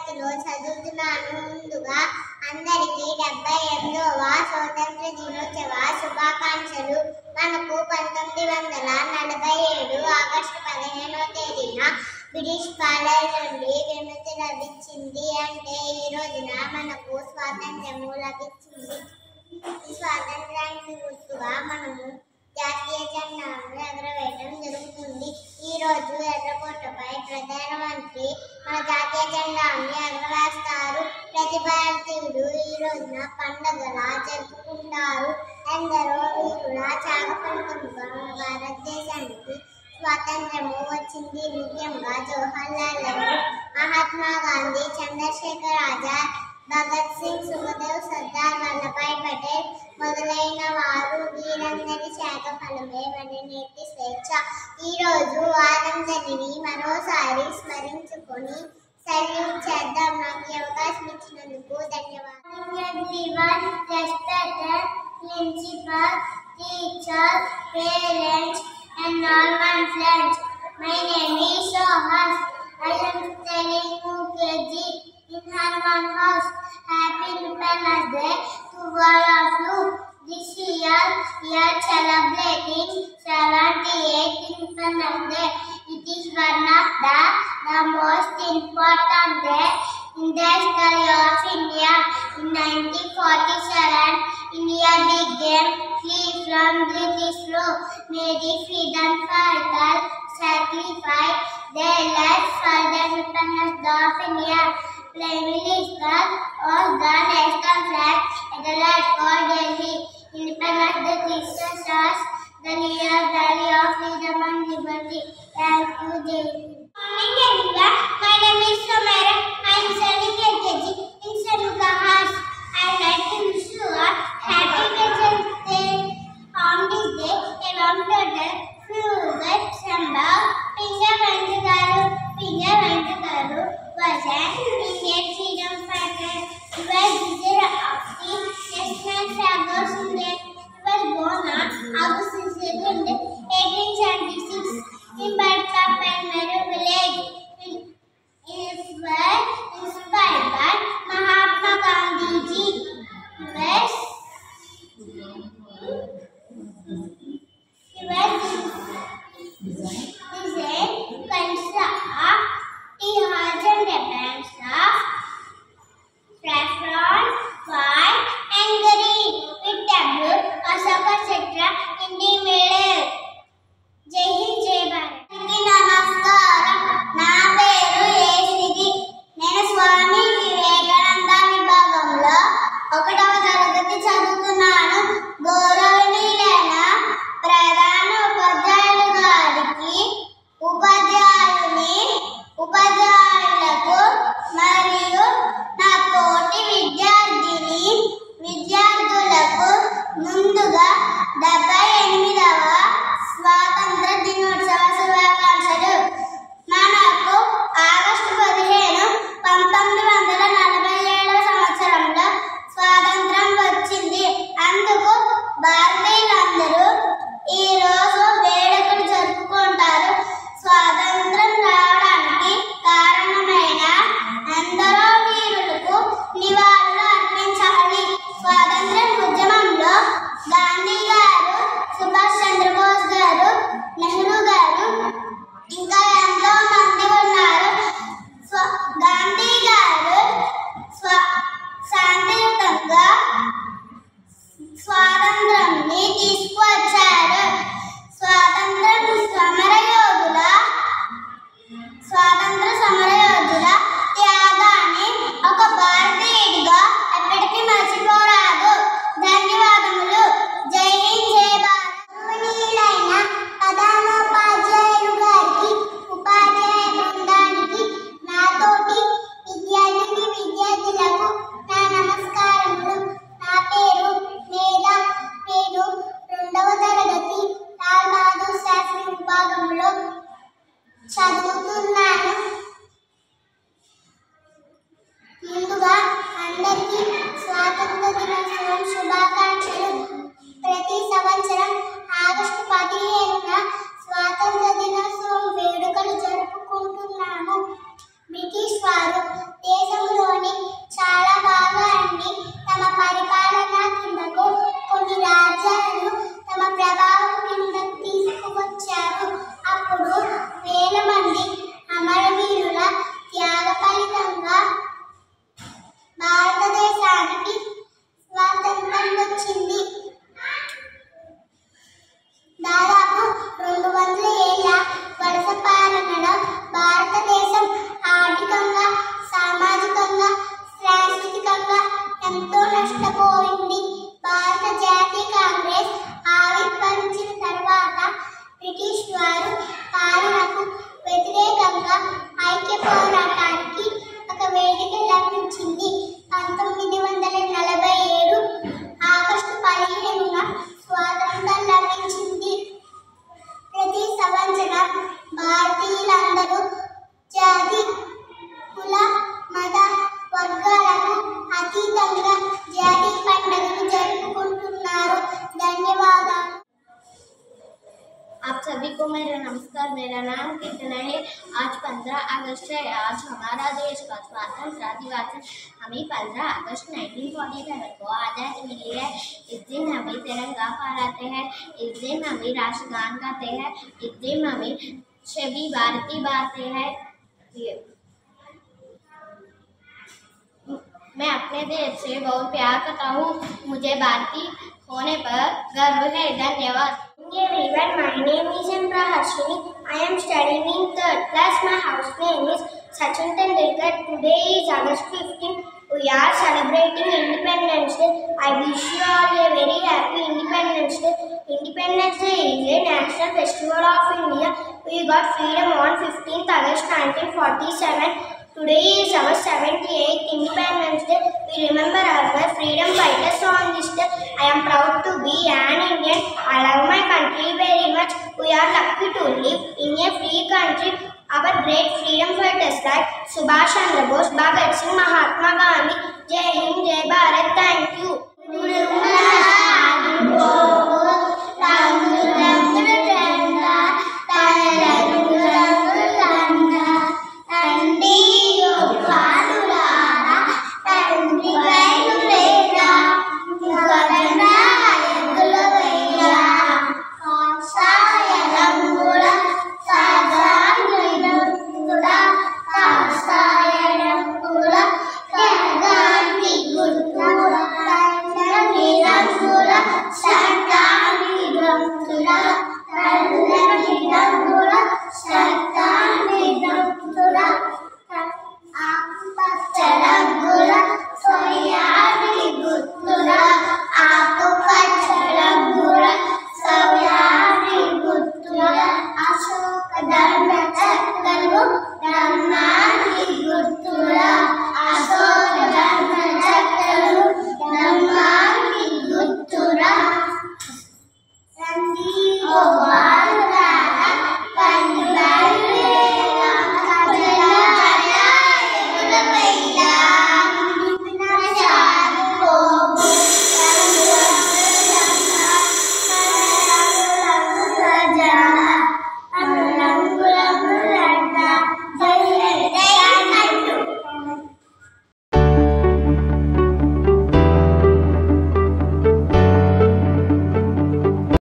తరగతిలో చదువుతున్నాను. ముందుగా అందరికీ 78వ స్వాతంత్ర దినోత్సవ శుభాకాంక్షలు. మనకు 1947 ఆగస్టు 15వ తేదీన బ్రిటిష్ పాలన నుండి విముక్తి లభించింది. అంటే ఈ రోజున మనకు స్వాతంత్ర్యము లభించింది. ఈ స్వాతంత్రానికి గుర్తుగా మనము జాతీయ జెండాను ఎగరవేయడం జరుగుతుంది. ఈ రోజు ఎర్రకోటపై ప్రధానమంత్రి మన జాతీయ జెండాను ఎగరవేస్తారు. ప్రతి భారతీయుడు ఈ రోజున పండుగలా జరుపుకుంటారు. ఎందరో వీరుల త్యాగ ఫలితంగా మన భారతదేశానికి స్వాతంత్ర్యము వచ్చింది. ముఖ్యంగా జవహర్లాల్ నెహ్రూ, మహాత్మా గాంధీ, చంద్రశేఖర్ ఆజాద్, భగత్ సింగ్, సుఖదేవ్, సర్దార్ వల్లభాయ్ పటేల్ మొదలైన వారు వీరందరి త్యాగ ఫలమే మన నేటి స్వేచ్ఛ. ఈ రోజు వారందరినీ మరోసారి స్మరించుకొని సల్యూట్ చేద్దాం. నాకు ఈ అవకాశం ఇచ్చినందుకు ధన్యవాదాలు. Principal, teachers, parents, and all my friends. My name is Sohas. I am studying UKG in Hanuman House. Happy Independence Day to all of you. This year we are celebrating 78th Independence Day. It is one of the most important day in the history of India. In 1947, India became free from British rule. Many freedom fighters sacrificed their lives for the independence of India. Prime Minister of the national flag at the right for Delhi. Independence Day teaches us the real value of freedom and liberty. Thank you, David. Good morning, everyone. My name is Samara. I am studying LKG in Sanuka House. I would like to wish you a happy Independence Day. On this day, a long total fluid Samba Pinga Venkataru was an Indian freedom fighter. He was leader of నష్టపోయింది. భారత జాతీయ కాంగ్రెస్ ఆవిర్భవించిన తర్వాత British వారు పాలనకు వ్యతిరేకంగా ఐక్య పోరాటానికి ఒక వేదిక లభించింది. 1947 ఆగస్టు 15న స్వాతంత్రం లభించింది. ప్రతి సంవత్సరం భారతీయులందరూ జాతి, కుల, మత, వర్గాలకు అతీతంగా జాతీయ పండుగను జరుపుకుంటున్నారు. ధన్యవాదాలు. आप सभी को मेरा नमस्कार। मेरा नाम कीर्तन है। आज 15 अगस्त है। आज हमारा देश का स्वतंत्रता दिवस है। हमें 15 अगस्त 1947 को आज़ादी मिली है। इस दिन हमें तिरंगा फहराते हैं। इस दिन हमें राष्ट्रगान गाते हैं। इस दिन हमें सभी भारतीय बातें हैं। मैं अपने देश से बहुत प्यार करता हूँ। मुझे भारतीय होने पर गर्व है। धन्यवाद। Everyone, my name is Prahashini. I am studying in 3rd class. My house name is Sachin Tendulkar. Today is August 15. We are celebrating Independence Day. I wish you all a very happy Independence Day. Independence Day is a national festival of India. We got freedom on 15th August 1947. Today is our 78th Independence Day. We remember our freedom fighters on this day. I am proud to be an Indian. I love my country very much. We are lucky to live in a free country. Our great freedom fighters like Subhash Chandra Bose, Bhagat Singh, Mahatma Gandhi. Jai Hind, Jai Bharat. Thank you.